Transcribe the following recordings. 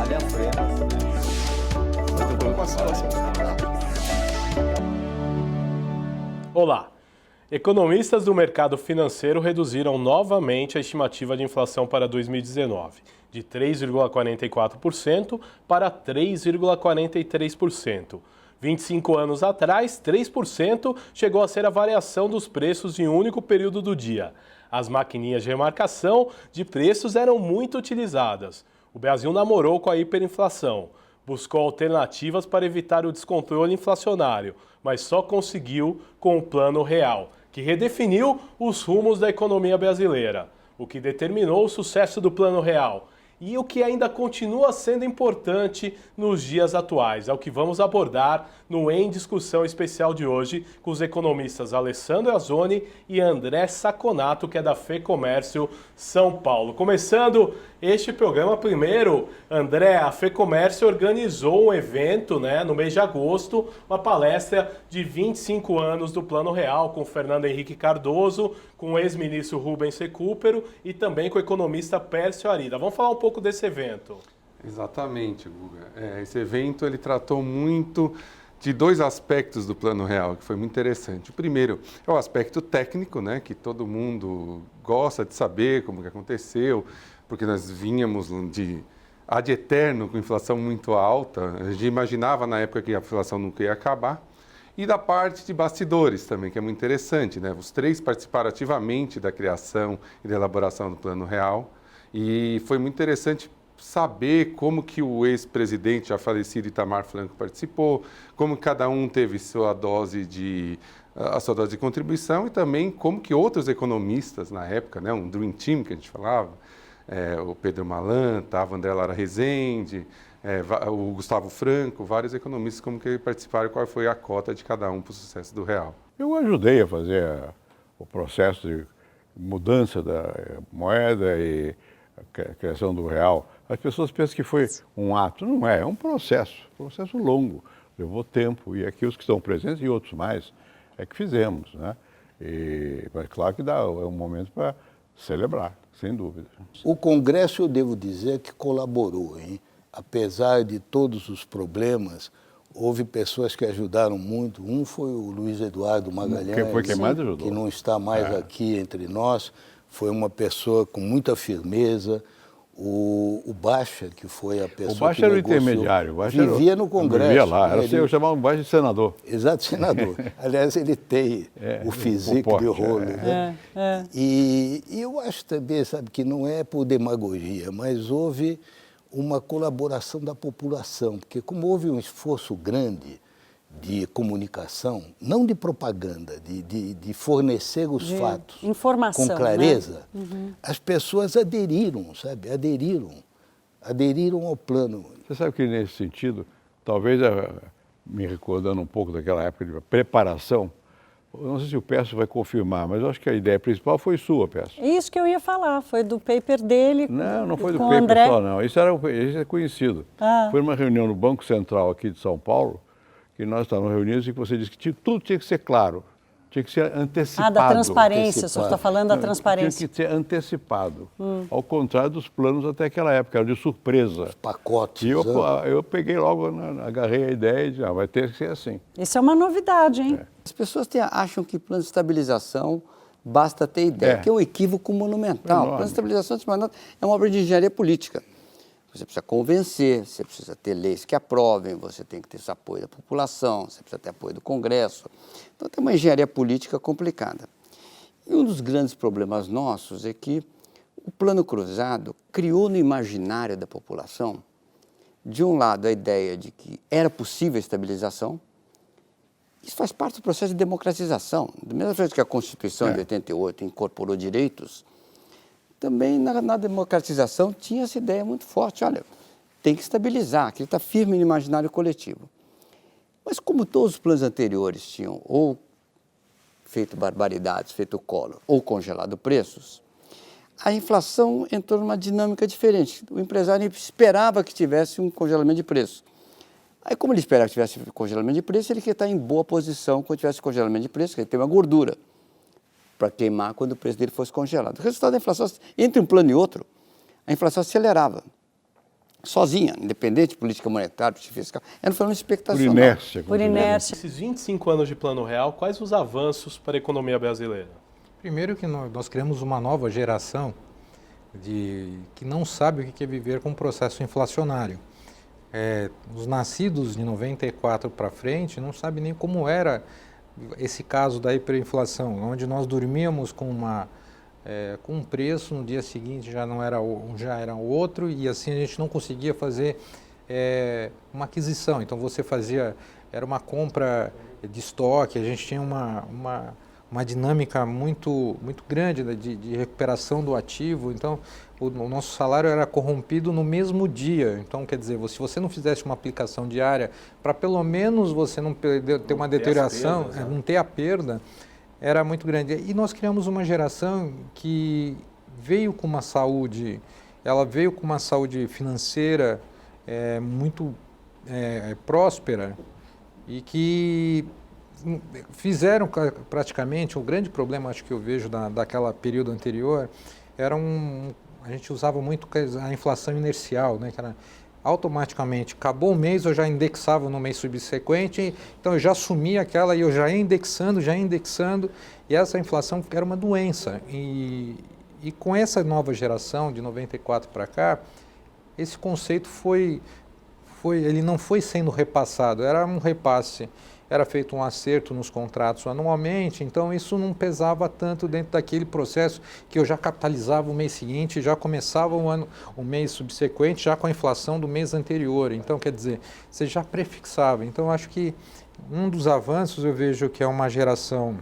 falha frenas, né? Muito bom. Olá! Economistas do mercado financeiro reduziram novamente a estimativa de inflação para 2019, de 3,44% para 3,43%. 25 anos atrás, 3% chegou a ser a variação dos preços em um único período do dia. As maquininhas de remarcação de preços eram muito utilizadas. O Brasil namorou com a hiperinflação. Buscou alternativas para evitar o descontrole inflacionário, mas só conseguiu com o Plano Real, que redefiniu os rumos da economia brasileira. O que determinou o sucesso do Plano Real e o que ainda continua sendo importante nos dias atuais. É o que vamos abordar no Em Discussão especial de hoje com os economistas Alessandro Azzoni e André Saconato, que é da FEComércio São Paulo. Começando este programa primeiro, André, a FEComércio organizou um evento, no mês de agosto, uma palestra de 25 anos do Plano Real, com Fernando Henrique Cardoso, com o ex-ministro Rubens Recupero e também com o economista Pércio Arida. Vamos falar um pouco desse evento. Exatamente, Guga. Esse evento ele tratou muito de dois aspectos do Plano Real, que foi muito interessante. O primeiro é o aspecto técnico, que todo mundo gosta de saber como que aconteceu, porque nós vínhamos de ad eterno com inflação muito alta. A gente imaginava na época que a inflação nunca ia acabar. E da parte de bastidores também, que é muito interessante, Os três participaram ativamente da criação e da elaboração do Plano Real. E foi muito interessante saber como que o ex-presidente, já falecido Itamar Franco, participou, como cada um teve a sua dose de contribuição e também como que outros economistas na época, um Dream Team que a gente falava, o Pedro Malan, estava o André Lara Rezende, o Gustavo Franco, vários economistas, como que participaram, qual foi a cota de cada um para o sucesso do Real. Eu ajudei a fazer o processo de mudança da moeda e a criação do Real. As pessoas pensam que foi um ato, não é um processo longo, levou tempo, e aqui os que estão presentes e outros mais é que fizemos, mas claro que é um momento para celebrar, sem dúvida. O Congresso, eu devo dizer, que colaborou, hein? Apesar de todos os problemas, houve pessoas que ajudaram muito. Um foi o Luiz Eduardo Magalhães, quem mais ajudou, que não está mais aqui entre nós. Foi uma pessoa com muita firmeza. O Baixa, que foi a pessoa o Baixa que era o negociou, intermediário. O Baixa vivia no Congresso. Vivia lá, eu chamava o Baixa de senador. Exato, senador. Aliás, ele tem o físico de rolo. E eu acho também, sabe, que não é por demagogia, mas houve uma colaboração da população, porque como houve um esforço grande de comunicação, não de propaganda, de fornecer os fatos informação, com clareza, as pessoas aderiram, sabe? Aderiram ao plano. Você sabe que nesse sentido, talvez me recordando um pouco daquela época de preparação, eu não sei se o Pércio vai confirmar, mas eu acho que a ideia principal foi sua, Pércio. Isso que eu ia falar, foi do paper dele. Não foi do com paper André. só, não. Isso é conhecido. Foi uma reunião no Banco Central aqui de São Paulo, que nós estávamos reunidos e que você disse que tudo tinha que ser claro, tinha que ser antecipado. Da transparência, o senhor está falando da transparência. Tinha que ser antecipado, ao contrário dos planos até aquela época, era de surpresa. Pacotes. E eu peguei logo, agarrei a ideia e disse, vai ter que ser assim. Isso é uma novidade, hein? As pessoas acham que plano de estabilização basta ter ideia, que é um equívoco monumental. Plano de estabilização, é uma obra de engenharia política. Você precisa convencer, você precisa ter leis que aprovem, você tem que ter esse apoio da população, você precisa ter apoio do Congresso. Então, tem uma engenharia política complicada. E um dos grandes problemas nossos é que o Plano Cruzado criou no imaginário da população, de um lado, a ideia de que era possível a estabilização. Isso faz parte do processo de democratização. Da mesma forma que a Constituição de 88 incorporou direitos, também na democratização tinha essa ideia muito forte. Olha, tem que estabilizar, aquilo está firme no imaginário coletivo. Mas como todos os planos anteriores tinham ou feito barbaridades, feito Collor, ou congelado preços, a inflação entrou numa dinâmica diferente. O empresário esperava que tivesse um congelamento de preço. Aí, como ele esperava que tivesse congelamento de preço, ele queria estar em boa posição quando tivesse congelamento de preço, que ele tem uma gordura para queimar quando o preço dele fosse congelado. O resultado da inflação, entre um plano e outro, a inflação acelerava. sozinha, independente de política monetária, política fiscal, era um fenômeno expectacional. Por inércia. Por inércia. Nesses 25 anos de Plano Real, quais os avanços para a economia brasileira? Primeiro que nós criamos uma nova geração que não sabe o que é viver com um processo inflacionário. Os nascidos de 94 para frente não sabem nem como era esse caso da hiperinflação, onde nós dormíamos com um preço, no dia seguinte já era outro, e assim a gente não conseguia fazer uma aquisição. Então era uma compra de estoque, a gente tinha uma dinâmica muito grande de recuperação do ativo. Então o nosso salário era corrompido no mesmo dia. Então, quer dizer, se você não fizesse uma aplicação diária, para pelo menos você não ter uma deterioração, não ter a perda, era muito grande. E nós criamos uma geração que veio com uma saúde, ela veio com uma saúde financeira muito próspera, e que fizeram praticamente, o grande problema, acho que eu vejo daquela período anterior, a gente usava muito a inflação inercial, né, que era automaticamente, acabou o mês, eu já indexava no mês subsequente, então eu já assumia aquela e eu já ia indexando, e essa inflação era uma doença. E com essa nova geração, de 94 para cá, esse conceito ele não foi sendo repassado, era um repasse. Era feito um acerto nos contratos anualmente, então isso não pesava tanto dentro daquele processo que eu já capitalizava o mês seguinte, já começava o mês subsequente, já com a inflação do mês anterior. Então, quer dizer, você já prefixava. Então, acho que um dos avanços eu vejo que é uma geração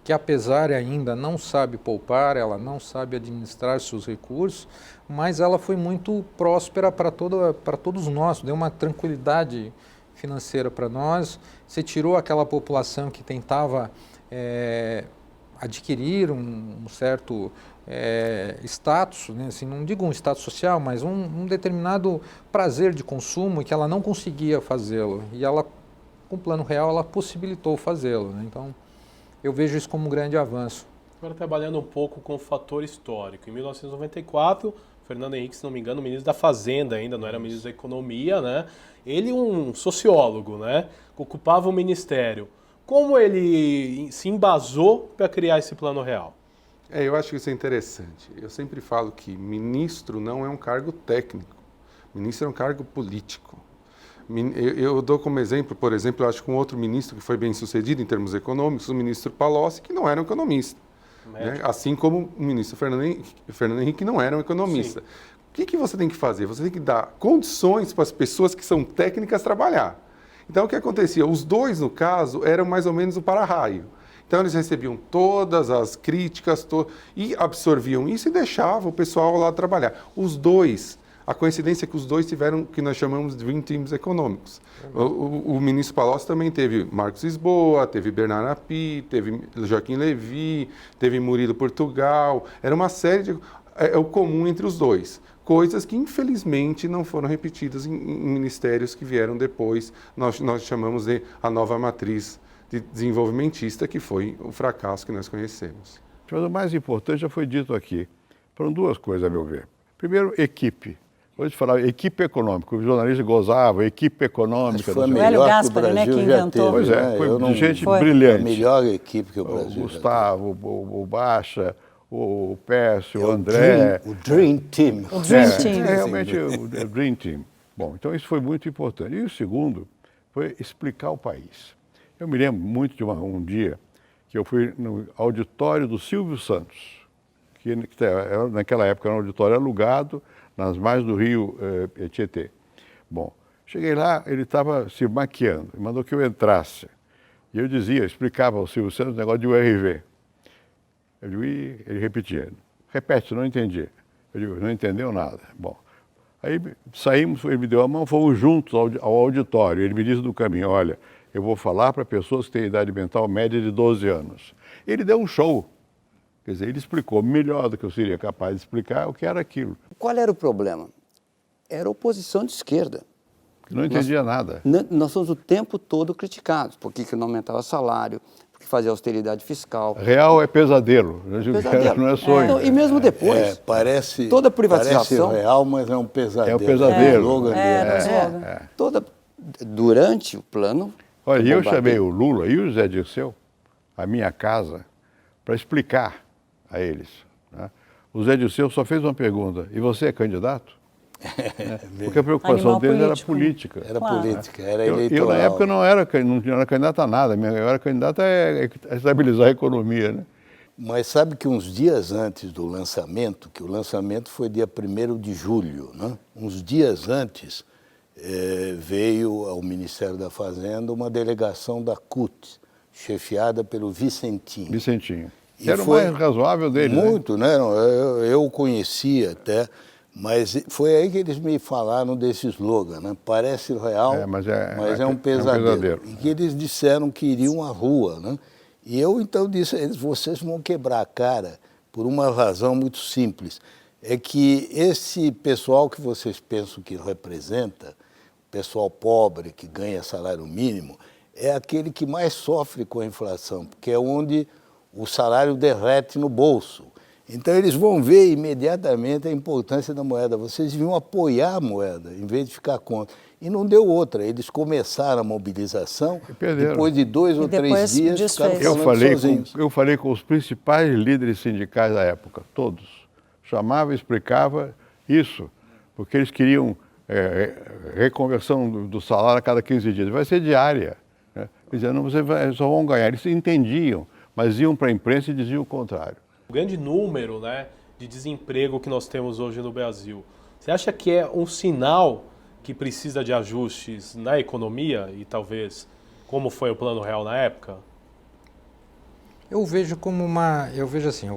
que, apesar ainda não sabe poupar, ela não sabe administrar seus recursos, mas ela foi muito próspera para todos nós, deu uma tranquilidade financeira para nós. Você tirou aquela população que tentava adquirir um certo status, né? Assim, não digo um status social, mas um determinado prazer de consumo, que ela não conseguia fazê-lo. E ela, com o Plano Real, ela possibilitou fazê-lo, né? Então, eu vejo isso como um grande avanço. Agora, trabalhando um pouco com o fator histórico. Em 1994, Fernando Henrique, se não me engano, ministro da Fazenda ainda, não era ministro da Economia, né? Ele, um sociólogo, né? Ocupava o ministério. Como ele se embasou para criar esse Plano Real? Eu acho que isso é interessante. Eu sempre falo que ministro não é um cargo técnico. Ministro é um cargo político. Eu dou como exemplo, por exemplo, eu acho que um outro ministro que foi bem sucedido em termos econômicos, o ministro Palocci, que não era um economista. Né? Assim como o ministro Fernando Henrique não era um economista. Sim. O que você tem que fazer? Você tem que dar condições para as pessoas que são técnicas trabalhar. Então, o que acontecia? Os dois, no caso, eram mais ou menos o para-raio. Então, eles recebiam todas as críticas e absorviam isso e deixavam o pessoal lá trabalhar. Os dois, a coincidência é que os dois tiveram o que nós chamamos de Dream Teams econômicos. O ministro Palocci também teve Marcos Lisboa, teve Bernard Api, teve Joaquim Levy, teve Murilo Portugal. Era uma série de... É o comum entre os dois. Coisas que, infelizmente, não foram repetidas em ministérios que vieram depois. Nós chamamos de a nova matriz desenvolvimentista, que foi o fracasso que nós conhecemos. Mas o mais importante já foi dito aqui. Foram duas coisas, a meu ver. Primeiro, equipe. Hoje falava equipe econômica, os jornalistas gozavam, equipe econômica. Foi a o Hélio melhor Gaspari, que o né, Brasil que já inventou. teve. Pois é, foi de gente Foi. brilhante. A melhor equipe que o Brasil O Gustavo, o Baixa, o Pércio, já o teve. André. O Dream Team. O Dream Team. Realmente o Dream Team. Bom, então isso foi muito importante. E o segundo foi explicar o país. Eu me lembro muito de um dia que eu fui no auditório do Silvio Santos, que naquela época era um auditório alugado nas margens do rio Tietê. Bom, cheguei lá, ele estava se maquiando, mandou que eu entrasse. E eu explicava ao Silvio Santos o negócio de URV. Ele repetia, repete, não entendi. Eu digo, não entendeu nada. Bom, aí saímos, ele me deu a mão, fomos juntos ao auditório. Ele me disse no caminho, olha, eu vou falar para pessoas que têm idade mental média de 12 anos. Ele deu um show. Quer dizer, ele explicou melhor do que eu seria capaz de explicar o que era aquilo. Qual era o problema? Era a oposição de esquerda. Não entendia nada. Nós fomos o tempo todo criticados. Por que não aumentava salário? Por que fazer austeridade fiscal. Real é pesadelo, não é sonho. Então, e mesmo depois, parece, toda privatização... Parece real, mas é um pesadelo. É um pesadelo. Durante o plano... Olha, eu chamei o Lula e o Zé Dirceu à minha casa para explicar a eles. Né? O Zé Dirceu só fez uma pergunta: e você é candidato? Porque a preocupação deles era política. Era política, era eleitoral. Eu, na época, não era candidato a nada. Eu era candidato a estabilizar a economia. Né? Mas sabe que uns dias antes do lançamento, que o lançamento foi dia 1º de julho, né? Uns dias antes veio ao Ministério da Fazenda uma delegação da CUT, chefiada pelo Vicentinho. Vicentinho. Que era o mais razoável dele. Muito, né? Eu o conhecia até, mas foi aí que eles me falaram desse slogan, né? Parece real, mas é um pesadelo. E que eles disseram que iriam à rua, né? E eu então disse a eles: vocês vão quebrar a cara por uma razão muito simples. É que esse pessoal que vocês pensam que representa, pessoal pobre que ganha salário mínimo, é aquele que mais sofre com a inflação, porque é onde o salário derrete no bolso. Então eles vão ver imediatamente a importância da moeda. Vocês deviam apoiar a moeda, em vez de ficar contra. E não deu outra. Eles começaram a mobilização, depois de 2 ou 3 dias, ficaram sozinhos. Eu falei com os principais líderes sindicais da época, todos. Chamava e explicava isso, porque eles queriam reconversão do salário a cada 15 dias. Vai ser diária. Né? Dizendo, vocês só vão ganhar. Eles entendiam, mas iam para a imprensa e diziam o contrário. O grande número, né, de desemprego que nós temos hoje no Brasil, você acha que é um sinal que precisa de ajustes na economia e talvez como foi o Plano Real na época? Eu vejo assim,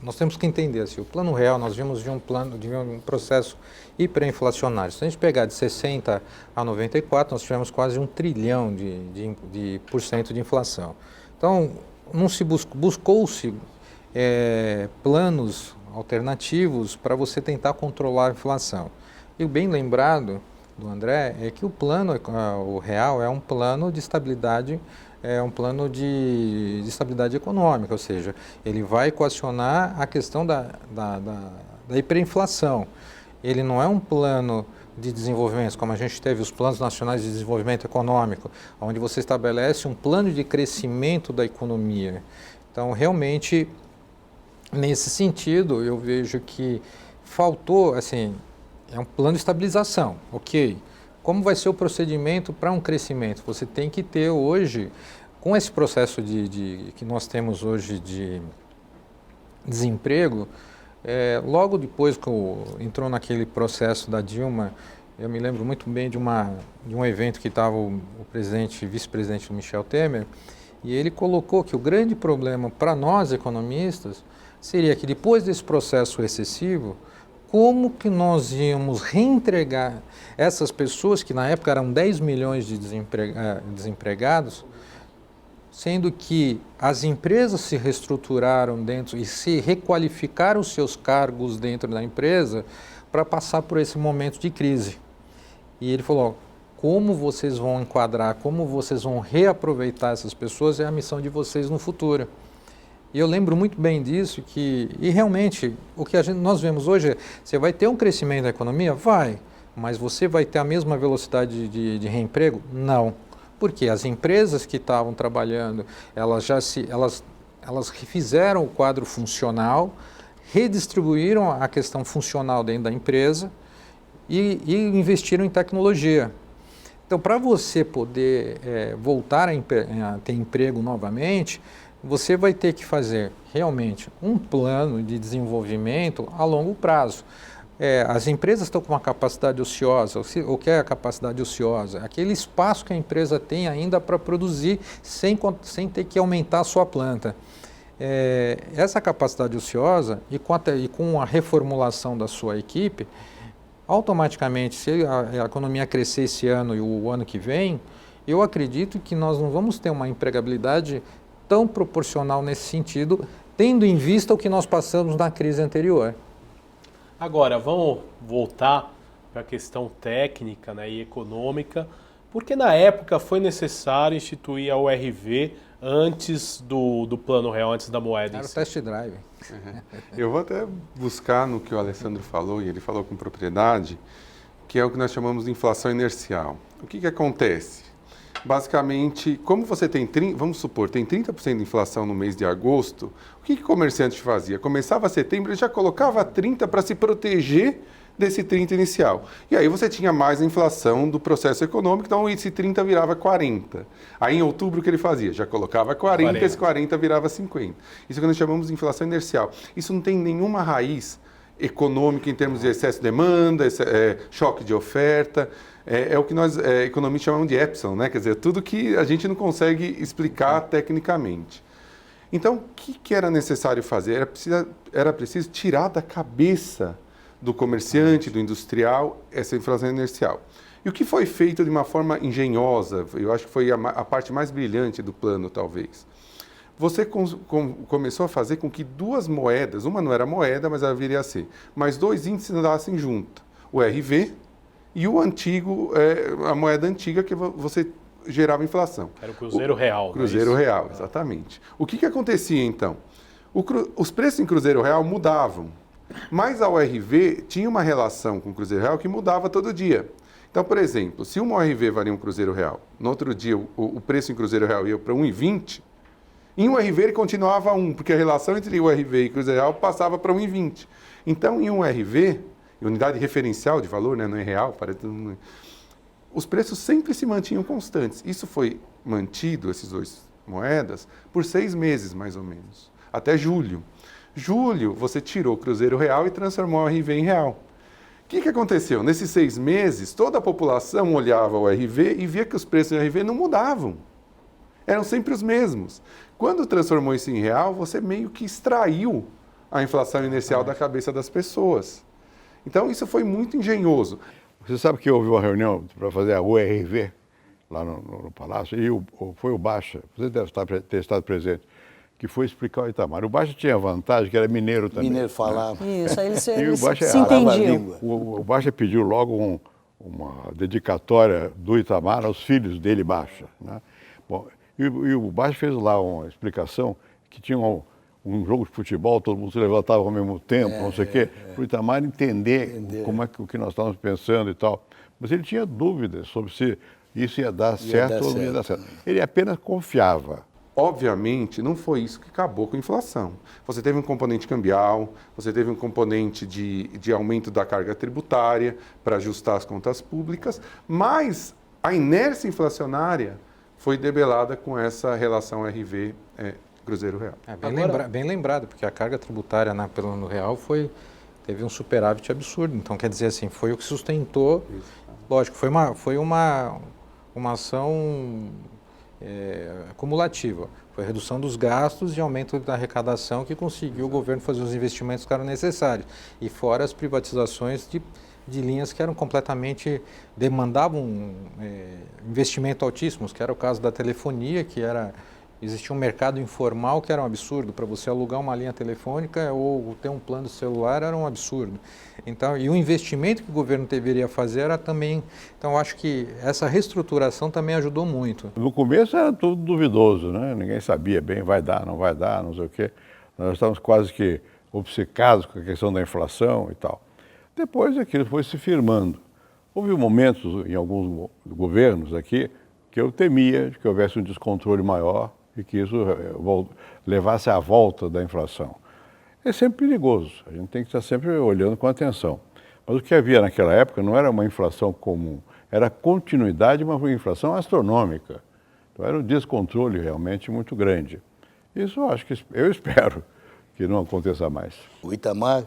nós temos que entender assim, o Plano Real, nós vimos de um processo hiperinflacionário. Se a gente pegar de 60 a 94, nós tivemos quase 1 trilhão de % de inflação. Então, não se buscou-se planos alternativos para você tentar controlar a inflação. E o bem lembrado do André é que o real é um plano de estabilidade, econômica, ou seja, ele vai equacionar a questão da hiperinflação. Ele não é um plano de desenvolvimento, como a gente teve os planos nacionais de desenvolvimento econômico, onde você estabelece um plano de crescimento da economia. Então, realmente, nesse sentido, eu vejo que faltou, assim, é um plano de estabilização, ok? Como vai ser o procedimento para um crescimento? Você tem que ter hoje, com esse processo que nós temos hoje de desemprego, logo depois que entrou naquele processo da Dilma, eu me lembro muito bem de um evento que estava o vice-presidente Michel Temer, e ele colocou que o grande problema para nós economistas seria que depois desse processo excessivo, como que nós íamos reentregar essas pessoas, que na época eram 10 milhões de desempregados, sendo que as empresas se reestruturaram dentro e se requalificaram os seus cargos dentro da empresa para passar por esse momento de crise. E ele falou: como vocês vão enquadrar, como vocês vão reaproveitar essas pessoas é a missão de vocês no futuro. E eu lembro muito bem disso, e realmente o que nós vemos hoje, você vai ter um crescimento da economia? Vai, mas você vai ter a mesma velocidade de reemprego? Não. Porque as empresas que estavam trabalhando, elas refizeram o quadro funcional, redistribuíram a questão funcional dentro da empresa e investiram em tecnologia. Então, para você poder voltar a ter emprego novamente, você vai ter que fazer realmente um plano de desenvolvimento a longo prazo. As empresas estão com uma capacidade ociosa. O que é a capacidade ociosa? Aquele espaço que a empresa tem ainda para produzir sem ter que aumentar a sua planta. Essa capacidade ociosa e com a reformulação da sua equipe, automaticamente, se a economia crescer esse ano e o ano que vem, eu acredito que nós não vamos ter uma empregabilidade tão proporcional nesse sentido, tendo em vista o que nós passamos na crise anterior. Agora, vamos voltar para a questão técnica, né, e econômica, porque na época foi necessário instituir a URV antes do Plano Real, antes da moeda? Era o test drive. Eu vou até buscar no que o Alessandro falou, e ele falou com propriedade, que é o que nós chamamos de inflação inercial. O que acontece? Basicamente, como você tem, vamos supor, tem 30% de inflação no mês de agosto, o que o comerciante fazia? Começava setembro, ele já colocava 30% para se proteger desse 30% inicial. E aí você tinha mais a inflação do processo econômico, então esse 30% virava 40%. Aí em outubro o que ele fazia? Já colocava 40%, esse 40% virava 50%. Isso que nós chamamos de inflação inercial. Isso não tem nenhuma raiz econômica em termos de excesso de demanda, choque de oferta. É o que nós economistas chamamos de epsilon, né? Quer dizer, tudo que a gente não consegue explicar tecnicamente. Então, o que era necessário fazer? Era preciso tirar da cabeça do comerciante, do industrial, essa inflação inercial. E o que foi feito de uma forma engenhosa, eu acho que foi a parte mais brilhante do plano, talvez. Você começou a fazer com que duas moedas, uma não era moeda, mas ela viria a ser, mas dois índices andassem junto, o RV e o antigo, a moeda antiga que você gerava inflação. Era o Cruzeiro Real. Cruzeiro Real, exatamente. O que acontecia então? Os preços em Cruzeiro Real mudavam, mas a ORV tinha uma relação com o Cruzeiro Real que mudava todo dia. Então, por exemplo, se uma ORV valia um Cruzeiro Real, no outro dia o preço em Cruzeiro Real ia para 1,20, em um RV ele continuava 1, porque a relação entre o RV e Cruzeiro Real passava para 1,20. Então, em um RV, unidade referencial de valor, né, não é real, os preços sempre se mantinham constantes. Isso foi mantido, essas duas moedas, por 6 meses, mais ou menos, até julho. Julho, você tirou o Cruzeiro Real e transformou o RV em real. O que aconteceu? Nesses 6 meses, toda a população olhava o RV e via que os preços do RV não mudavam. Eram sempre os mesmos. Quando transformou isso em real, você meio que extraiu a inflação inercial da cabeça das pessoas. Então, isso foi muito engenhoso. Você sabe que houve uma reunião para fazer a URV lá no Palácio, e foi o Baixa, você deve ter estado presente, que foi explicar o Itamar. O Baixa tinha a vantagem que era mineiro também. Mineiro falava. Isso, aí eles se entendiam. O Baixa pediu logo uma dedicatória do Itamar aos filhos dele, Baixa, né? Bom, e o Baixa fez lá uma explicação que tinha um jogo de futebol, todo mundo se levantava ao mesmo tempo, não sei o quê, para o Itamar entender como é que o que nós estávamos pensando e tal. Mas ele tinha dúvidas sobre se isso ia dar certo ou não ia dar certo. Ele apenas confiava. Obviamente, não foi isso que acabou com a inflação. Você teve um componente cambial, você teve um componente de aumento da carga tributária para ajustar as contas públicas, mas a inércia inflacionária foi debelada com essa relação RV Cruzeiro Real. Bem lembrado, porque a carga tributária pelo ano real teve um superávit absurdo. Então, quer dizer assim, foi o que sustentou. Isso. Lógico, foi uma ação acumulativa. Foi a redução dos gastos e aumento da arrecadação que conseguiu o governo fazer os investimentos que eram necessários. E fora as privatizações de linhas que eram demandavam investimento altíssimos, que era o caso da telefonia, existia um mercado informal que era um absurdo. Para você alugar uma linha telefônica ou ter um plano celular era um absurdo. Então, e o investimento que o governo deveria fazer era também... Então, eu acho que essa reestruturação também ajudou muito. No começo era tudo duvidoso, né? Ninguém sabia bem, vai dar, não sei o quê. Nós estávamos quase que obcecados com a questão da inflação e tal. Depois aquilo foi se firmando. Houve momentos em alguns governos aqui que eu temia que houvesse um descontrole maior e que isso levasse à volta da inflação. É sempre perigoso, a gente tem que estar sempre olhando com atenção. Mas o que havia naquela época não era uma inflação comum, era a continuidade de uma inflação astronômica. Então era um descontrole realmente muito grande. Isso eu espero que não aconteça mais. O Itamar,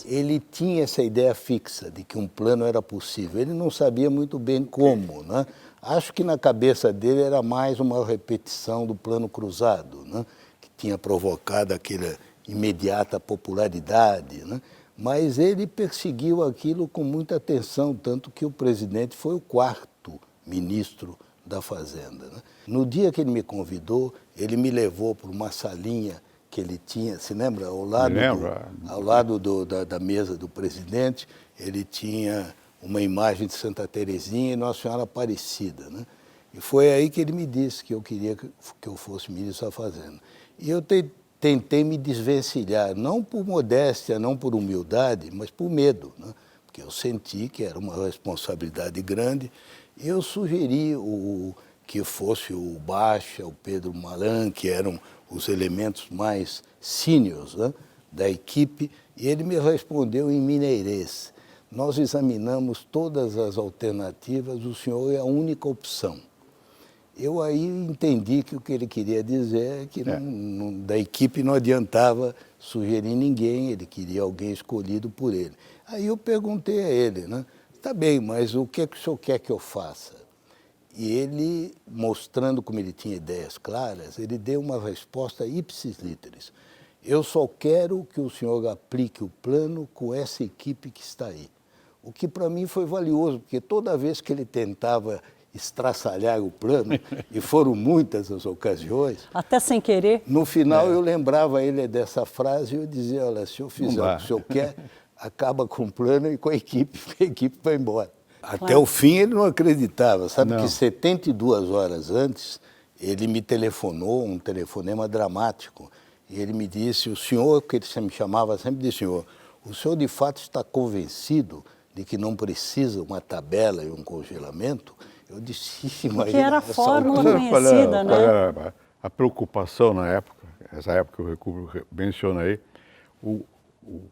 ele tinha essa ideia fixa de que um plano era possível. Ele não sabia muito bem como, né? Acho que na cabeça dele era mais uma repetição do plano cruzado, né? Que tinha provocado aquela imediata popularidade, né? Mas ele perseguiu aquilo com muita atenção, tanto que o presidente foi o 4º ministro da Fazenda, né? No dia que ele me convidou, ele me levou para uma salinha que ele tinha, se lembra? Ao lado da mesa do presidente, ele tinha uma imagem de Santa Terezinha e Nossa Senhora Aparecida, né? E foi aí que ele me disse que eu queria que eu fosse ministro da Fazenda. E eu tentei me desvencilhar, não por modéstia, não por humildade, mas por medo, né? Porque eu senti que era uma responsabilidade grande. E eu sugeri que fosse o Baixa, o Pedro Malan, que eram os elementos mais sêniores, né, da equipe, e ele me respondeu em mineirês: nós examinamos todas as alternativas, o senhor é a única opção. Eu aí entendi que o que ele queria dizer é que da equipe não adiantava sugerir ninguém, ele queria alguém escolhido por ele. Aí eu perguntei a ele, né, tá bem, mas o que o senhor quer que eu faça? E ele, mostrando como ele tinha ideias claras, ele deu uma resposta ipsis literis: eu só quero que o senhor aplique o plano com essa equipe que está aí. O que para mim foi valioso, porque toda vez que ele tentava estraçalhar o plano, e foram muitas as ocasiões... Até sem querer. No final eu lembrava ele dessa frase e eu dizia: olha, se eu fizer o que o senhor quer, acaba com o plano e com a equipe, porque a equipe vai embora. Até o fim ele não acreditava, sabe que 72 horas antes ele me telefonou, um telefonema dramático, e ele me disse: o senhor, que ele me chamava sempre de senhor, o senhor de fato está convencido de que não precisa uma tabela e um congelamento? Eu disse: que era a fórmula conhecida, né? Era a preocupação na época, essa época que eu menciono aí, o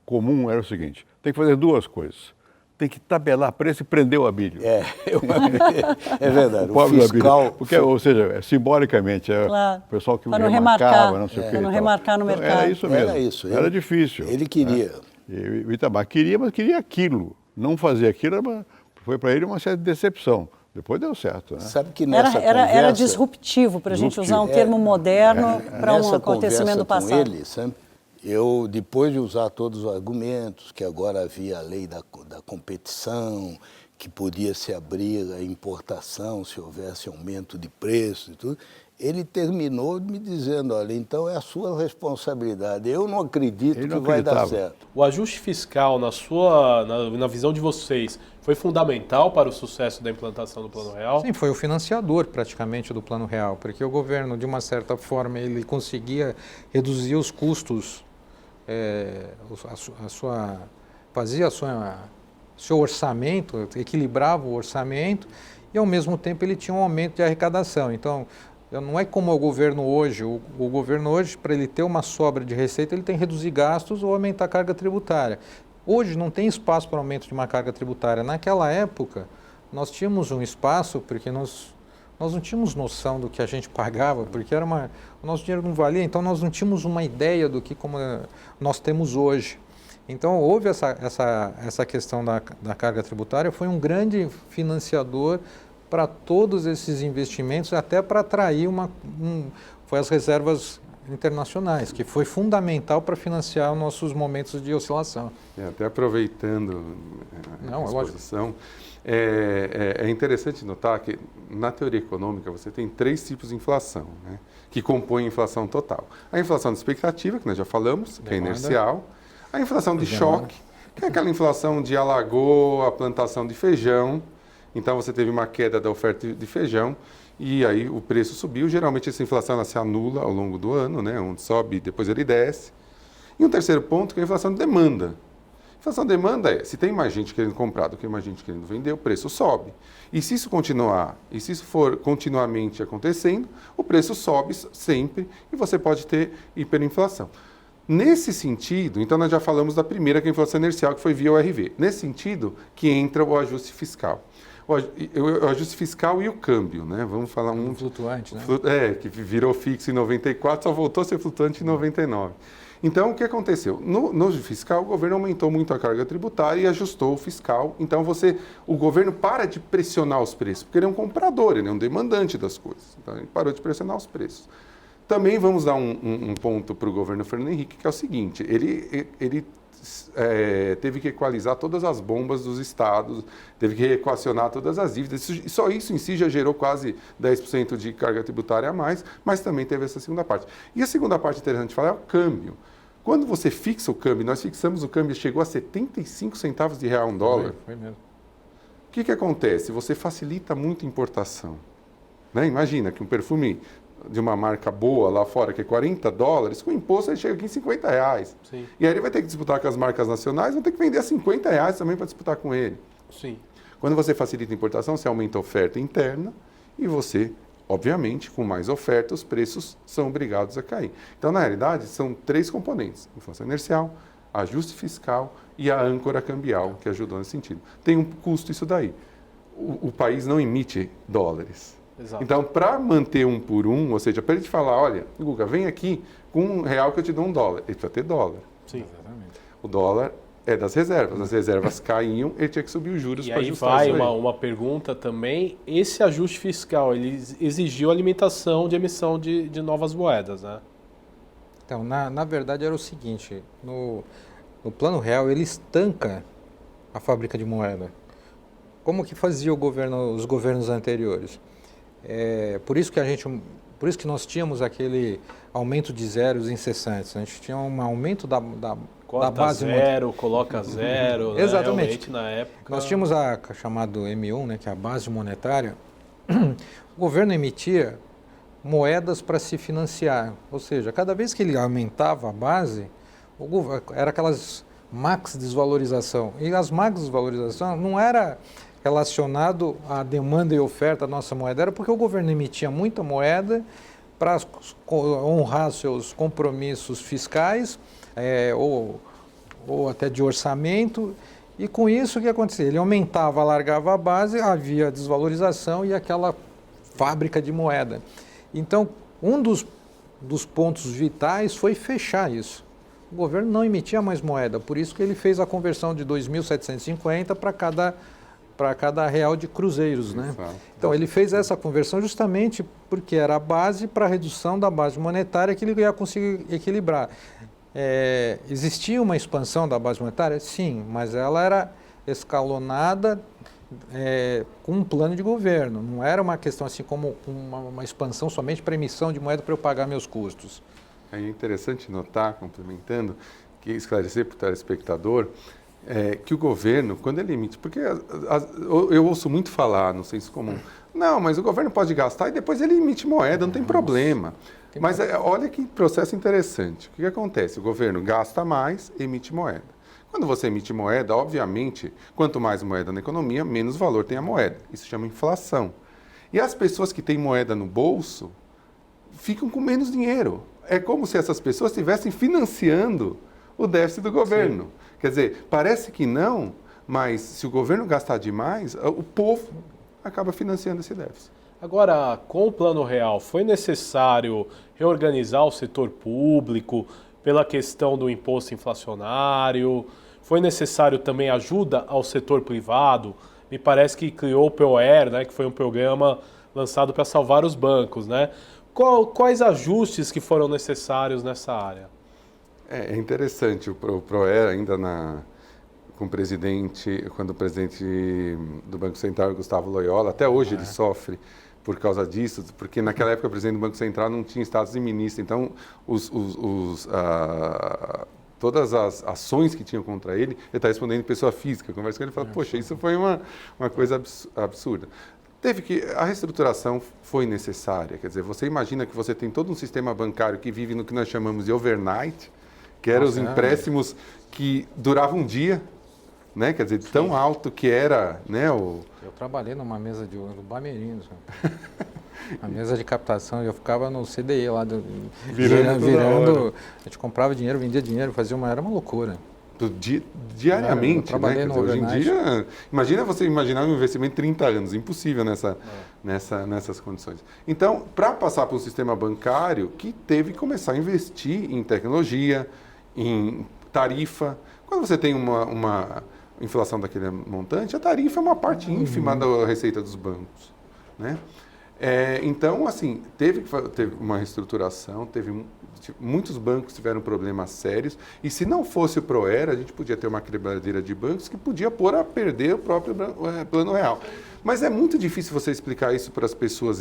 comum era o seguinte: tem que fazer duas coisas. Tem que tabelar preço e prender o Abílio. É verdade. O fiscal... Porque, ou seja, simbolicamente, claro, o pessoal que remarcava, não sei o quê. Para não remarcar no mercado. Era isso mesmo. Era isso. Era difícil. Ele queria. O Itamar queria, mas queria aquilo. Não fazer aquilo foi para ele uma certa decepção. Depois deu certo, né? Sabe que nessa era disruptivo, para a gente usar um termo moderno para um acontecimento do passado. Com ele, sabe? Eu, depois de usar todos os argumentos, que agora havia a lei da competição, que podia se abrir a importação se houvesse aumento de preço e tudo, ele terminou me dizendo: olha, então é a sua responsabilidade, eu não acredito que vai dar certo. O ajuste fiscal, na visão de vocês, foi fundamental para o sucesso da implantação do Plano Real? Sim, foi o financiador praticamente do Plano Real, porque o governo, de uma certa forma, ele conseguia reduzir os custos, fazia seu orçamento, equilibrava o orçamento e, ao mesmo tempo, ele tinha um aumento de arrecadação. Então, não é como o governo hoje. O governo hoje, para ele ter uma sobra de receita, ele tem que reduzir gastos ou aumentar a carga tributária. Hoje não tem espaço para aumento de uma carga tributária. Naquela época, nós tínhamos um espaço, porque nós não tínhamos noção do que a gente pagava, porque o nosso dinheiro não valia, então nós não tínhamos uma ideia do que como nós temos hoje. Então houve essa questão da carga tributária, foi um grande financiador para todos esses investimentos, até para atrair foi as reservas internacionais, que foi fundamental para financiar os nossos momentos de oscilação. Até aproveitando a exposição, é interessante notar que na teoria econômica você tem 3 tipos de inflação, né, que compõem a inflação total. A inflação de expectativa, que nós já falamos, que é inercial. A inflação de choque, que é aquela inflação de alagou a plantação de feijão. Então você teve uma queda da oferta de feijão e aí o preço subiu. Geralmente essa inflação ela se anula ao longo do ano, né, onde sobe e depois ele desce. E um terceiro ponto que é a inflação de demanda. A inflação de demanda se tem mais gente querendo comprar do que mais gente querendo vender, o preço sobe. E se isso continuar, e se isso for continuamente acontecendo, o preço sobe sempre e você pode ter hiperinflação. Nesse sentido, então nós já falamos da primeira, que é a inflação inercial, que foi via ORV. Nesse sentido que entra o ajuste fiscal. O ajuste fiscal e o câmbio, né? Vamos falar um flutuante, né? Que virou fixo em 94, só voltou a ser flutuante em 99. Então, o que aconteceu? No fiscal, o governo aumentou muito a carga tributária e ajustou o fiscal. Então, o governo para de pressionar os preços, porque ele é um comprador, ele é um demandante das coisas. Então, ele parou de pressionar os preços. Também vamos dar um ponto para o governo Fernando Henrique, que é o seguinte: ele teve que equalizar todas as bombas dos estados, teve que reequacionar todas as dívidas. Só isso em si já gerou quase 10% de carga tributária a mais, mas também teve essa segunda parte. E a segunda parte interessante de falar é o câmbio. Quando você fixa o câmbio, nós fixamos o câmbio, chegou a 75 centavos de real um dólar. Foi mesmo. O que acontece? Você facilita muito a importação. Né? Imagina que um perfume de uma marca boa lá fora, que é $40, com imposto ele chega aqui em R$50. Sim. E aí ele vai ter que disputar com as marcas nacionais, vão ter que vender a R$50 também para disputar com ele. Sim. Quando você facilita a importação, você aumenta a oferta interna e você, obviamente, com mais oferta, os preços são obrigados a cair. Então, na realidade, são 3 componentes: inflação inercial, ajuste fiscal e a âncora cambial, que ajudou nesse sentido. Tem um custo isso daí. O país não emite dólares. Exato. Então, para manter 1 por 1, ou seja, para ele te falar, olha, Guga, vem aqui com R$1 que eu te dou $1, ele precisa ter dólar. Sim. O dólar é das reservas. As reservas caíam, ele tinha que subir os juros para ajustar E aí isso vai uma pergunta também. Esse ajuste fiscal, ele exigiu a limitação de emissão de novas moedas, né? Então, na verdade, era o seguinte, no Plano Real, ele estanca a fábrica de moeda. Como que fazia os governos anteriores? Por isso que nós tínhamos aquele aumento de zeros incessantes. A gente tinha um aumento da base zero, coloca zero. Né? Exatamente. Realmente, na época... Nós tínhamos a chamada M1, né, que é a base monetária. O governo emitia moedas para se financiar. Ou seja, cada vez que ele aumentava a base, era aquelas max desvalorização. E as max desvalorização não era relacionado à demanda e oferta da nossa moeda, era porque o governo emitia muita moeda para honrar seus compromissos fiscais ou até de orçamento, e com isso o que acontecia? Ele aumentava, alargava a base, havia desvalorização e aquela fábrica de moeda. Então, um dos pontos vitais foi fechar isso. O governo não emitia mais moeda, por isso que ele fez a conversão de 2.750 para cada real de cruzeiros, né? Então, ele fez essa conversão justamente porque era a base para a redução da base monetária que ele ia conseguir equilibrar. Existia uma expansão da base monetária? Sim, mas ela era escalonada com um plano de governo. Não era uma questão assim como uma expansão somente para emissão de moeda para eu pagar meus custos. É interessante notar, complementando, que esclarecer para o telespectador, que o governo, quando ele emite, porque eu ouço muito falar no senso comum, não, mas o governo pode gastar e depois ele emite moeda, não tem problema. Mas olha que processo interessante. O que acontece? O governo gasta mais, emite moeda. Quando você emite moeda, obviamente, quanto mais moeda na economia, menos valor tem a moeda. Isso chama inflação. E as pessoas que têm moeda no bolso ficam com menos dinheiro. É como se essas pessoas estivessem financiando o déficit do governo. Sim. Quer dizer, parece que não, mas se o governo gastar demais, o povo acaba financiando esse déficit. Agora, com o Plano Real, foi necessário reorganizar o setor público pela questão do imposto inflacionário? Foi necessário também ajuda ao setor privado? Me parece que criou o POR, né, que foi um programa lançado para salvar os bancos, né? Quais ajustes que foram necessários nessa área? É interessante, o PROER ainda com o presidente, quando o presidente do Banco Central, Gustavo Loyola, até hoje ele sofre por causa disso, porque naquela época o presidente do Banco Central não tinha status de ministro, então todas as ações que tinham contra ele, ele está respondendo em pessoa física. Conversa com ele e fala, poxa, isso foi uma coisa absurda. A reestruturação foi necessária, quer dizer, você imagina que você tem todo um sistema bancário que vive no que nós chamamos de overnight, que eram os empréstimos que duravam um dia, né? Quer dizer, tão alto que era, né? Eu trabalhei numa mesa do Bamerindos, a mesa de captação, eu ficava no CDI lá, virando, a gente comprava dinheiro, vendia dinheiro, era uma loucura. Diariamente, né? Quer dizer, hoje em dia, imagina você imaginar um investimento de 30 anos, impossível nessas condições. Então, para passar para um sistema bancário que teve que começar a investir em tecnologia, em tarifa. Quando você tem uma inflação daquele montante, a tarifa é uma parte ínfima da receita dos bancos, né? Então, assim, teve uma reestruturação, muitos bancos tiveram problemas sérios, e se não fosse o PROER, a gente podia ter uma quebradeira de bancos que podia pôr a perder o próprio Plano Real. Mas é muito difícil você explicar isso para as pessoas.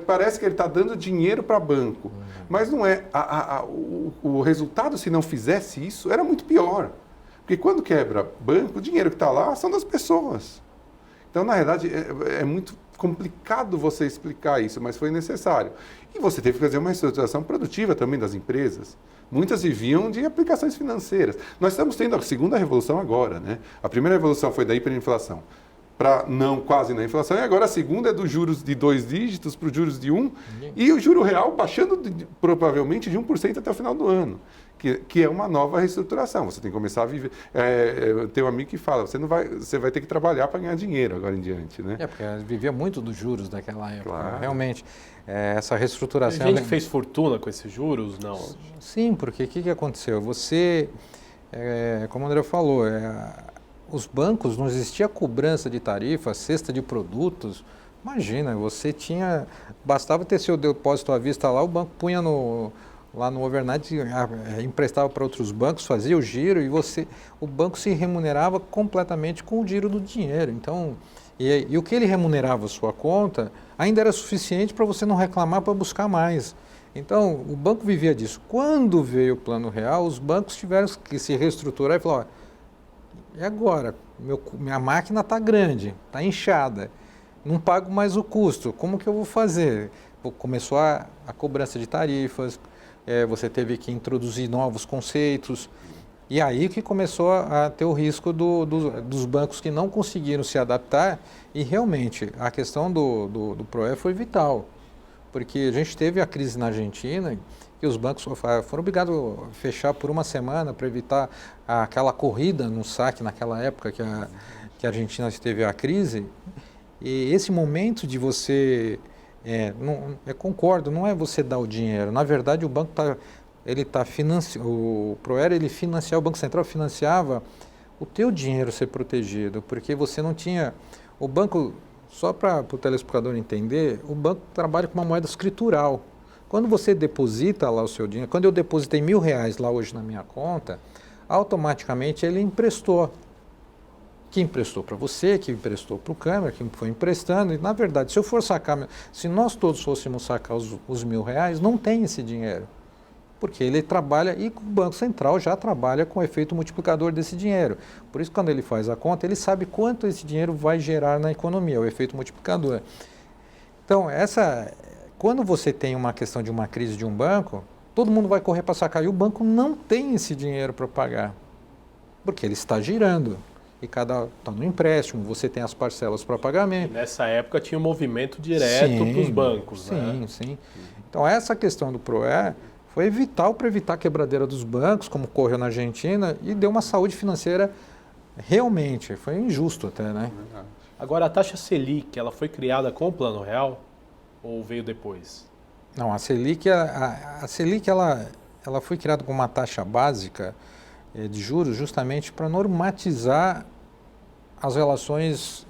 Parece que ele está dando dinheiro para banco, mas não é. O resultado, se não fizesse isso, era muito pior. Porque quando quebra banco, o dinheiro que está lá são das pessoas. Então, na realidade, é muito complicado você explicar isso, mas foi necessário. E você teve que fazer uma reestruturação produtiva também das empresas. Muitas viviam de aplicações financeiras. Nós estamos tendo a segunda revolução agora, né? A primeira revolução foi da hiperinflação para quase na inflação, e agora a segunda é dos juros de 2 dígitos para os juros de 1, e o juro real baixando provavelmente de 1% até o final do ano, que é uma nova reestruturação. Você tem que começar a viver. Eu tenho um amigo que fala, você vai ter que trabalhar para ganhar dinheiro agora em diante, né? Porque vivia muito dos juros daquela época, claro. Realmente. Essa reestruturação... A gente fez fortuna com esses juros? Não. Sim, porque o que aconteceu? Você, como o André falou, os bancos, não existia cobrança de tarifa, cesta de produtos. Imagina, bastava ter seu depósito à vista lá, o banco punha lá no overnight, emprestava para outros bancos, fazia o giro e o banco se remunerava completamente com o giro do dinheiro. Então, e o que ele remunerava a sua conta ainda era suficiente para você não reclamar para buscar mais. Então, o banco vivia disso. Quando veio o Plano Real, os bancos tiveram que se reestruturar e falar, e agora? Minha máquina está grande, está inchada, não pago mais o custo, como que eu vou fazer? Começou a cobrança de tarifas, você teve que introduzir novos conceitos, e aí que começou a ter o risco dos bancos que não conseguiram se adaptar, e realmente a questão do PROE foi vital, porque a gente teve a crise na Argentina, que os bancos foram obrigados a fechar por uma semana para evitar aquela corrida no saque naquela época que a Argentina teve a crise. E esse momento de você, concordo, não é você dar o dinheiro. Na verdade, o banco o PROER, ele financiava, o Banco Central financiava o teu dinheiro ser protegido, porque você não tinha... O banco, só para o telespectador entender, o banco trabalha com uma moeda escritural. Quando você deposita lá o seu dinheiro, quando eu depositei R$1.000 lá hoje na minha conta, automaticamente ele emprestou. Que emprestou para você, que emprestou para o câmera, que foi emprestando. E, na verdade, se eu for sacar, se nós todos fôssemos sacar os R$1.000, não tem esse dinheiro. Porque ele trabalha, e o Banco Central já trabalha com o efeito multiplicador desse dinheiro. Por isso, quando ele faz a conta, ele sabe quanto esse dinheiro vai gerar na economia, o efeito multiplicador. Então, quando você tem uma questão de uma crise de um banco, todo mundo vai correr para sacar, e o banco não tem esse dinheiro para pagar, porque ele está girando. E cada está no empréstimo, você tem as parcelas para pagamento. E nessa época tinha um movimento direto para os bancos, né? Sim. Então essa questão do PROE foi vital para evitar a quebradeira dos bancos, como ocorreu na Argentina, e deu uma saúde financeira realmente, foi injusto até, né? Agora a taxa Selic, ela foi criada com o Plano Real ou veio depois? Não, a Selic ela foi criada com uma taxa básica de juros justamente para normatizar as relações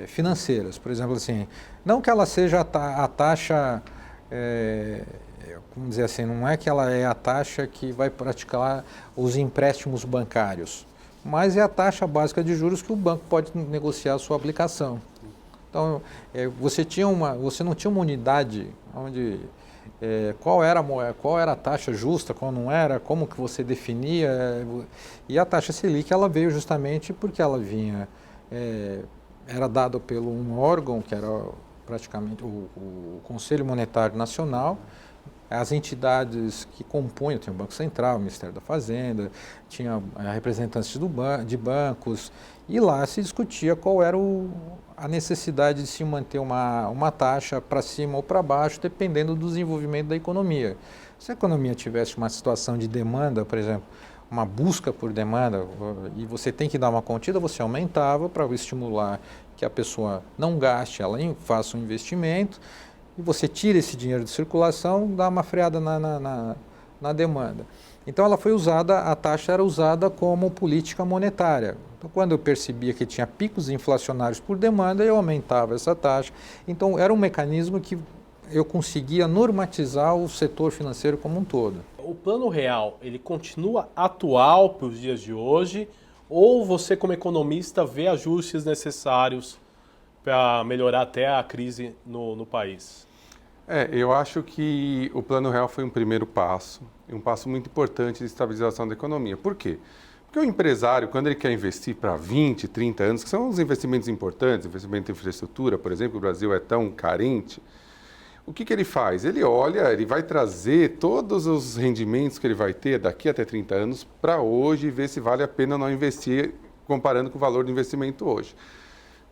financeiras. Por exemplo, assim, não que ela seja a taxa, vamos dizer assim, não é que ela é a taxa que vai praticar os empréstimos bancários, mas é a taxa básica de juros que o banco pode negociar a sua aplicação. Então, você não tinha uma unidade onde qual era a taxa justa, qual não era, como que você definia, e a taxa Selic ela veio justamente porque ela vinha, era dada pelo um órgão que era praticamente o Conselho Monetário Nacional, as entidades que compunham, tinha o Banco Central, o Ministério da Fazenda, tinha representantes de bancos, e lá se discutia qual era a necessidade de se manter uma taxa para cima ou para baixo, dependendo do desenvolvimento da economia. Se a economia tivesse uma situação de demanda, por exemplo, uma busca por demanda, e você tem que dar uma contida, você aumentava para estimular que a pessoa não gaste, ela faça um investimento, e você tira esse dinheiro de circulação, dá uma freada na demanda. Então ela foi usada, a taxa era usada como política monetária. Então quando eu percebia que tinha picos inflacionários por demanda, eu aumentava essa taxa. Então era um mecanismo que eu conseguia normatizar o setor financeiro como um todo. O Plano Real, ele continua atual para os dias de hoje, ou você como economista vê ajustes necessários para melhorar até a crise no país? Eu acho que o Plano Real foi um primeiro passo, e um passo muito importante de estabilização da economia. Por quê? Porque Porque o empresário, quando ele quer investir para 20, 30 anos, que são os investimentos importantes, investimento em infraestrutura, por exemplo, o Brasil é tão carente, o que ele faz? Ele olha, ele vai trazer todos os rendimentos que ele vai ter daqui até 30 anos para hoje e ver se vale a pena não investir comparando com o valor do investimento hoje.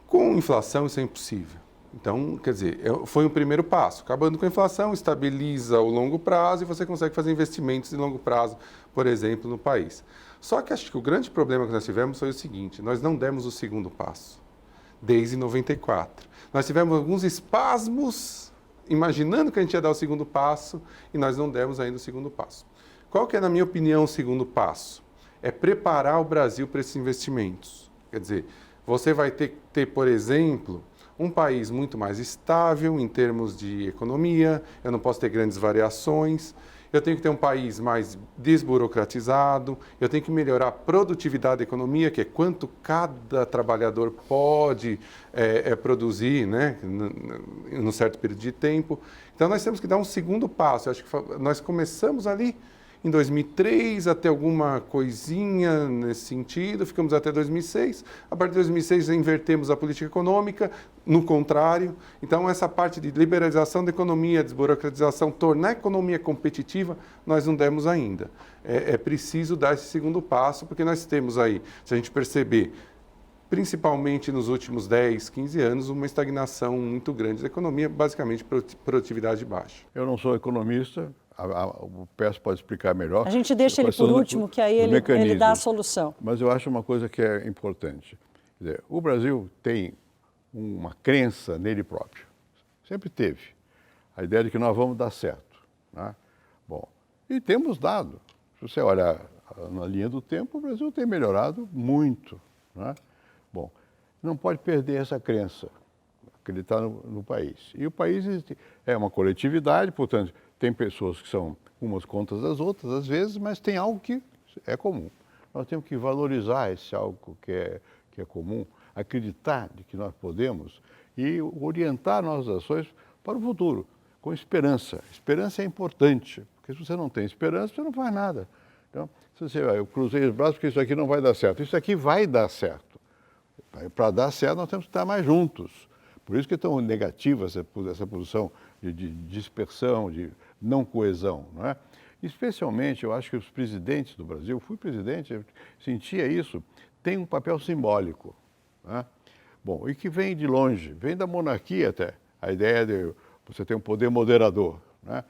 Com inflação, isso é impossível. Então, quer dizer, foi um primeiro passo. Acabando com a inflação, estabiliza o longo prazo e você consegue fazer investimentos de longo prazo, por exemplo, no país. Só que acho que o grande problema que nós tivemos foi o seguinte, nós não demos o segundo passo, desde 94. Nós tivemos alguns espasmos, imaginando que a gente ia dar o segundo passo, e nós não demos ainda o segundo passo. Qual que é, na minha opinião, o segundo passo? É preparar o Brasil para esses investimentos. Quer dizer, você vai ter, por exemplo, um país muito mais estável em termos de economia, eu não posso ter grandes variações, eu tenho que ter um país mais desburocratizado, eu tenho que melhorar a produtividade da economia, que é quanto cada trabalhador pode produzir, né, num certo período de tempo. Então, nós temos que dar um segundo passo. Eu acho que nós começamos ali em 2003 a ter alguma coisinha nesse sentido, ficamos até 2006. A partir de 2006 invertemos a política econômica, no contrário. Então essa parte de liberalização da economia, desburocratização, tornar a economia competitiva, nós não demos ainda. É preciso dar esse segundo passo, porque nós temos aí, se a gente perceber, principalmente nos últimos 10, 15 anos, uma estagnação muito grande da economia, basicamente produtividade baixa. Eu não sou economista, o Pércio pode explicar melhor. A gente deixa ele por último, que aí ele dá a solução. Mas eu acho uma coisa que é importante. Quer dizer, o Brasil tem uma crença nele próprio. Sempre teve. A ideia de que nós vamos dar certo. Né? Bom, e temos dado. Se você olhar na linha do tempo, o Brasil tem melhorado muito. Né? Bom, não pode perder essa crença, acreditar no país. E o país é uma coletividade, portanto, tem pessoas que são umas contra as outras, às vezes, mas tem algo que é comum. Nós temos que valorizar esse algo que é comum, acreditar de que nós podemos e orientar nossas ações para o futuro, com esperança. Esperança é importante, porque se você não tem esperança, você não faz nada. Então, se você vai, eu cruzei os braços porque isso aqui não vai dar certo. Isso aqui vai dar certo. Para dar certo, nós temos que estar mais juntos. Por isso que é tão negativa essa posição de dispersão, de não coesão. Não é? Especialmente, eu acho que os presidentes do Brasil, fui presidente, eu sentia isso, tem um papel simbólico. Não é? Bom, e que vem de longe, vem da monarquia até, a ideia de você ter um poder moderador. Não é?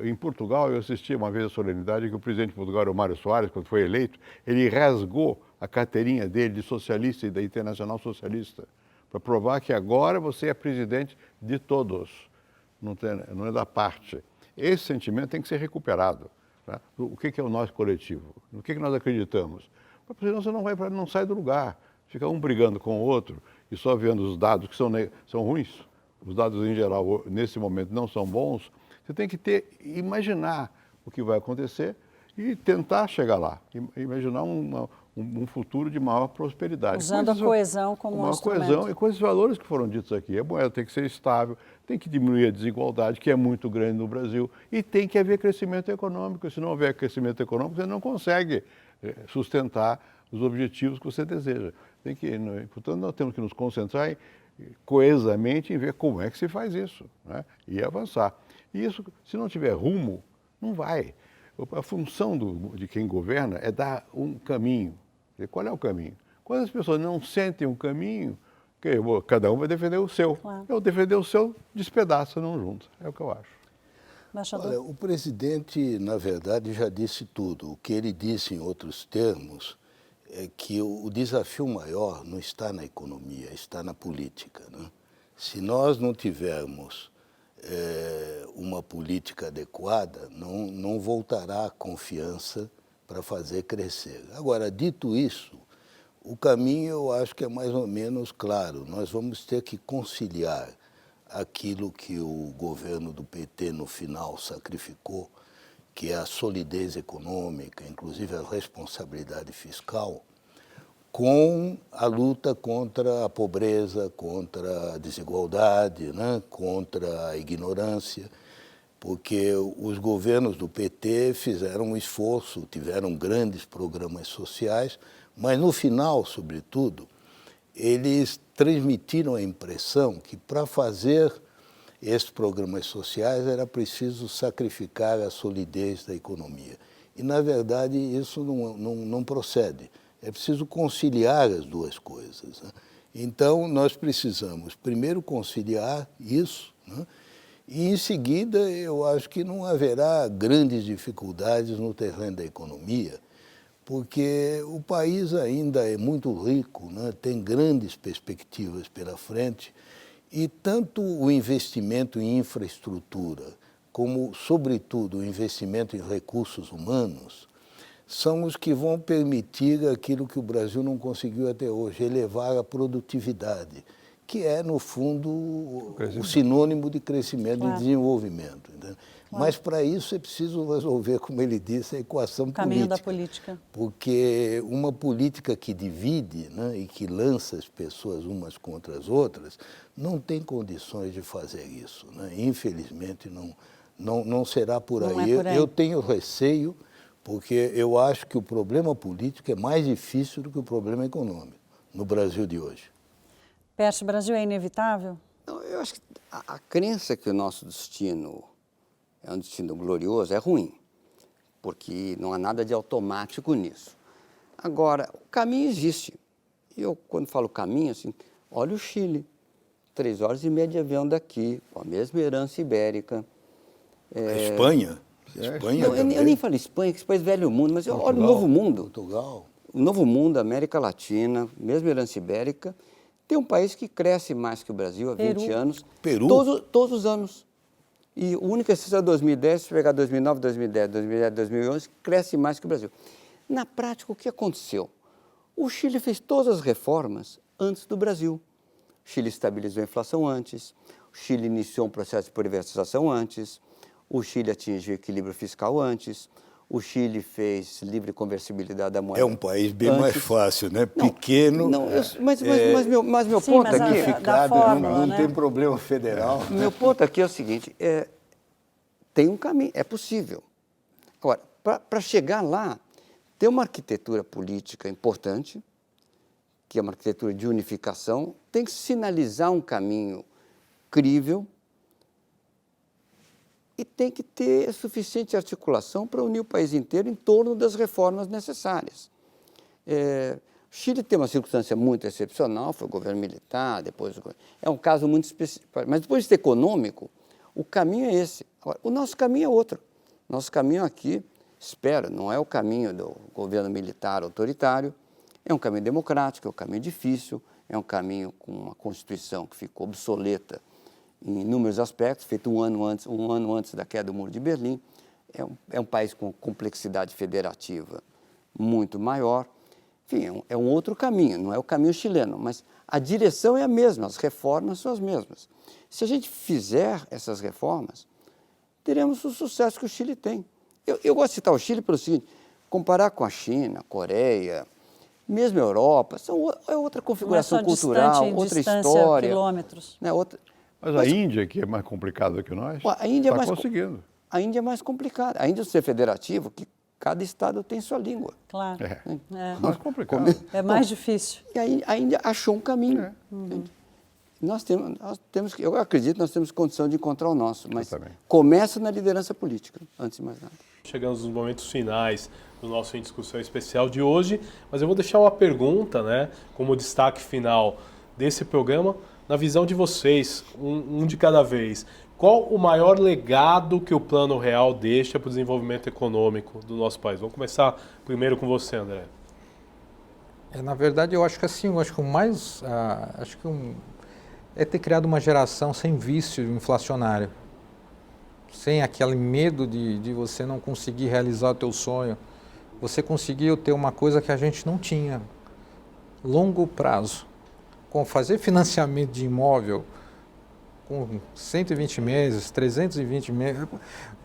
Em Portugal, eu assisti uma vez a solenidade que o presidente de Portugal, o Mário Soares, quando foi eleito, ele rasgou a carteirinha dele de socialista e da Internacional Socialista, para provar que agora você é presidente de todos, não é da parte. Esse sentimento tem que ser recuperado. Tá? O que é o nosso coletivo? No que nós acreditamos? Porque senão você não sai do lugar. Fica um brigando com o outro e só vendo os dados que são ruins. Os dados, em geral, nesse momento não são bons. Você tem que imaginar o que vai acontecer e tentar chegar lá. Imaginar um futuro de maior prosperidade. Usando a coesão como um instrumento. Uma coesão e com esses valores que foram ditos aqui. A moeda tem que ser estável, tem que diminuir a desigualdade, que é muito grande no Brasil, e tem que haver crescimento econômico. Se não houver crescimento econômico, você não consegue sustentar os objetivos que você deseja. Portanto, nós temos que nos concentrar coesamente em ver como é que se faz isso, né? E avançar. E isso, se não tiver rumo, não vai. A função de quem governa é dar um caminho. Qual é o caminho? Quando as pessoas não sentem um caminho, cada um vai defender o seu. Claro. Eu defender o seu, despedaça, não junta. É o que eu acho. Olha, o presidente, na verdade, já disse tudo. O que ele disse, em outros termos, é que o desafio maior não está na economia, está na política. Né? Se nós não tivermos uma política adequada, não voltará a confiança para fazer crescer. Agora, dito isso, o caminho eu acho que é mais ou menos claro. Nós vamos ter que conciliar aquilo que o governo do PT, no final, sacrificou, que é a solidez econômica, inclusive a responsabilidade fiscal, com a luta contra a pobreza, contra a desigualdade, né? Contra a ignorância. porque os governos do PT fizeram um esforço, tiveram grandes programas sociais, mas no final, sobretudo, eles transmitiram a impressão que para fazer esses programas sociais era preciso sacrificar a solidez da economia. E, na verdade, isso não procede. É preciso conciliar as duas coisas, né? Então, nós precisamos, primeiro, conciliar isso, né? E, em seguida, eu acho que não haverá grandes dificuldades no terreno da economia, porque o país ainda é muito rico, né? Tem grandes perspectivas pela frente, e tanto o investimento em infraestrutura, como, sobretudo, o investimento em recursos humanos, são os que vão permitir aquilo que o Brasil não conseguiu até hoje, elevar a produtividade, que é, no fundo, o sinônimo de crescimento e desenvolvimento. Entendeu? Mas, para isso, é preciso resolver, como ele disse, a equação política. O caminho da política. Porque uma política que divide, né, e que lança as pessoas umas contra as outras, não tem condições de fazer isso, né? Infelizmente, não será por aí. Não é por aí. Eu tenho receio, porque eu acho que o problema político é mais difícil do que o problema econômico no Brasil de hoje. Pércio, o Brasil é inevitável? Não, eu acho que a crença que o nosso destino é um destino glorioso é ruim, porque não há nada de automático nisso. Agora, o caminho existe. Eu, quando falo caminho, assim, olha o Chile, 3 horas e meia de avião daqui, com a mesma herança ibérica. A Espanha? Espanha não, eu nem falo Espanha, que esse país é velho mundo, mas Portugal, olha o Novo Mundo. Portugal. O Novo Mundo, América Latina, mesma herança ibérica, tem um país que cresce mais que o Brasil há 20 anos. Peru? Todos os anos. E o único excesso é 2010, se pegar 2009, 2010, 2011, cresce mais que o Brasil. Na prática, o que aconteceu? O Chile fez todas as reformas antes do Brasil. O Chile estabilizou a inflação antes, o Chile iniciou um processo de privatização antes, o Chile atingiu o equilíbrio fiscal antes, o Chile fez livre conversibilidade da moeda. É um país bem mais fácil, né? Pequeno. Mas meu ponto aqui... Não tem problema federal. Meu ponto aqui é o seguinte, tem um caminho, é possível. Agora, para chegar lá, tem uma arquitetura política importante, que é uma arquitetura de unificação, tem que sinalizar um caminho crível, e tem que ter suficiente articulação para unir o país inteiro em torno das reformas necessárias. O Chile tem uma circunstância muito excepcional, foi o governo militar, depois é um caso muito específico. Mas, do ponto de vista econômico, o caminho é esse. Agora, o nosso caminho é outro. Nosso caminho aqui, espero, não é o caminho do governo militar autoritário, é um caminho democrático, é um caminho difícil, é um caminho com uma Constituição que ficou obsoleta em inúmeros aspectos, feito um ano antes da queda do Muro de Berlim. É um país com complexidade federativa muito maior. Enfim, é um outro caminho, não é o caminho chileno, mas a direção é a mesma, as reformas são as mesmas. Se a gente fizer essas reformas, teremos o sucesso que o Chile tem. Eu gosto de citar o Chile pelo seguinte, comparar com a China, a Coreia, mesmo a Europa, é outra configuração cultural, outra história. Quilômetros. Né, Mas a Índia, que é mais complicada que nós, está conseguindo. A Índia é mais complicada. A Índia é um ser federativo que cada estado tem sua língua. Claro. É mais complicado. É mais difícil. E a Índia achou um caminho. Nós temos, eu acredito que nós temos condição de encontrar o nosso, mas começa na liderança política, antes de mais nada. Chegamos nos momentos finais do nosso Em Discussão Especial de hoje, mas eu vou deixar uma pergunta, né, como destaque final desse programa. Na visão de vocês, um de cada vez, qual o maior legado que o Plano Real deixa para o desenvolvimento econômico do nosso país? Vamos começar primeiro com você, André. Na verdade, eu acho que assim, o mais, é ter criado uma geração sem vício inflacionário, sem aquele medo de você não conseguir realizar o teu sonho. Você conseguiu ter uma coisa que a gente não tinha, longo prazo. Com fazer financiamento de imóvel com 120 meses, 320 meses,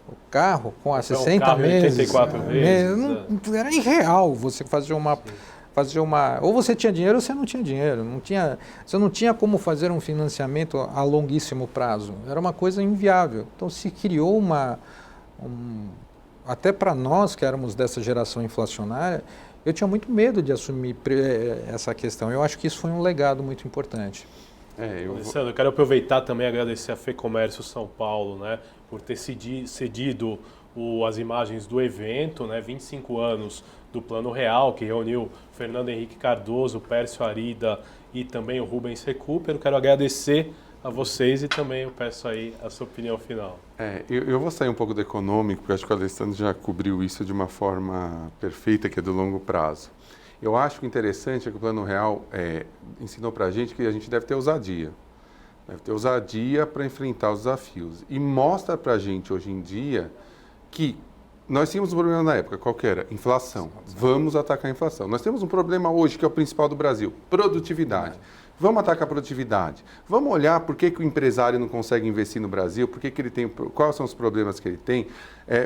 o carro com 60 meses, 84 vezes. Era irreal você fazer fazer uma... Ou você tinha dinheiro ou você não tinha dinheiro. Você não tinha como fazer um financiamento a longuíssimo prazo. Era uma coisa inviável. Então se criou até para nós que éramos dessa geração inflacionária, eu tinha muito medo de assumir essa questão. Eu acho que isso foi um legado muito importante. Alessandro, eu quero aproveitar também e agradecer a FEComércio São Paulo, né, por ter cedido as imagens do evento, né, 25 anos do Plano Real, que reuniu Fernando Henrique Cardoso, Pércio Arida e também o Rubens Recupero. Quero agradecer a vocês e também eu peço aí a sua opinião final. Eu vou sair um pouco do econômico, porque acho que o Alessandro já cobriu isso de uma forma perfeita, que é do longo prazo. Eu acho que o interessante é que o Plano Real ensinou para a gente que a gente deve ter ousadia. Deve ter ousadia para enfrentar os desafios. E mostra para a gente hoje em dia que nós tínhamos um problema na época, qual que era? Inflação. Vamos atacar a inflação. Nós temos um problema hoje que é o principal do Brasil, produtividade. Vamos atacar a produtividade. Vamos olhar por que o empresário não consegue investir no Brasil, por que ele tem, quais são os problemas que ele tem,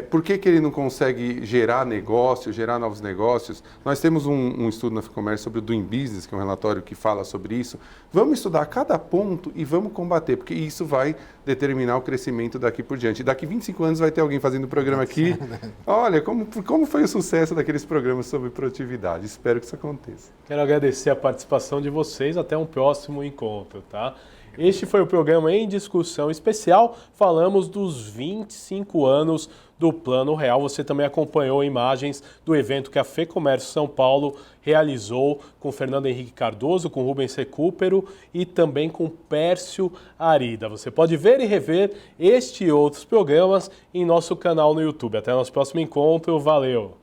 por que ele não consegue gerar negócio, gerar novos negócios. Nós temos um estudo na FEComércio sobre o Doing Business, que é um relatório que fala sobre isso. Vamos estudar cada ponto e vamos combater, porque isso vai determinar o crescimento daqui por diante. E daqui 25 anos vai ter alguém fazendo programa aqui. Olha, como foi o sucesso daqueles programas sobre produtividade. Espero que isso aconteça. Quero agradecer a participação de vocês. Até um próximo encontro, tá? Este foi o programa Em Discussão Especial. Falamos dos 25 anos do Plano Real. Você também acompanhou imagens do evento que a FEComércio São Paulo realizou com Fernando Henrique Cardoso, com Rubens Recupero e também com Pércio Arida. Você pode ver e rever este e outros programas em nosso canal no YouTube. Até o nosso próximo encontro. Valeu!